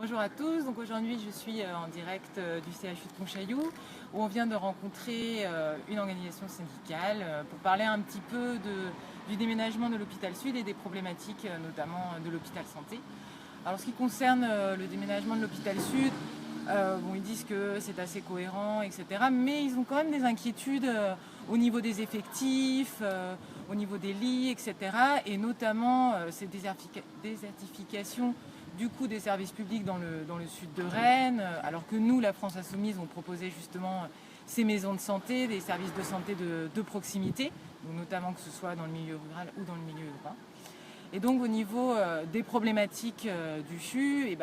Bonjour à tous, donc aujourd'hui je suis en direct du CHU de Pontchaillou où on vient de rencontrer une organisation syndicale pour parler un petit peu du déménagement de l'hôpital Sud et des problématiques notamment de l'hôpital Santé. Alors ce qui concerne le déménagement de l'hôpital Sud, bon, ils disent que c'est assez cohérent, etc. Mais ils ont quand même des inquiétudes au niveau des effectifs, au niveau des lits, etc. Et notamment ces désertifications du coup des services publics dans le sud de Rennes, alors que nous, la France Insoumise, on proposait justement ces maisons de santé, des services de santé de proximité, donc notamment que ce soit dans le milieu rural ou dans le milieu urbain. Et donc au niveau des problématiques du CHU,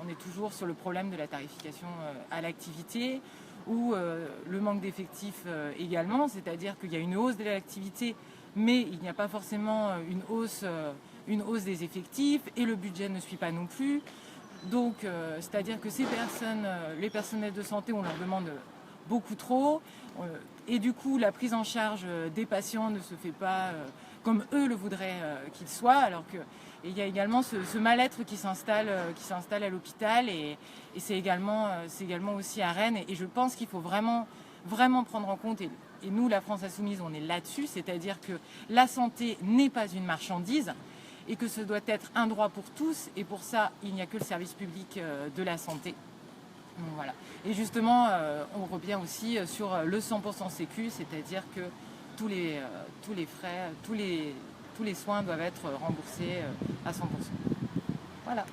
on est toujours sur le problème de la tarification à l'activité ou le manque d'effectifs également, c'est-à-dire qu'il y a une hausse de l'activité, mais il n'y a pas forcément une hausse des effectifs et le budget ne suit pas non plus. Donc c'est-à-dire que ces personnes, les personnels de santé, on leur demande beaucoup trop et du coup la prise en charge des patients ne se fait pas comme eux le voudraient qu'il soit, alors qu'il y a également ce mal-être qui s'installe à l'hôpital et c'est également aussi à Rennes et je pense qu'il faut vraiment prendre en compte et nous la France Insoumise on est là-dessus, c'est-à-dire que la santé n'est pas une marchandise et que ce doit être un droit pour tous et pour ça il n'y a que le service public de la santé. Donc, voilà. Et justement, on revient aussi sur le 100% sécu, c'est-à-dire que tous les frais, tous les soins doivent être remboursés à 100%. Voilà.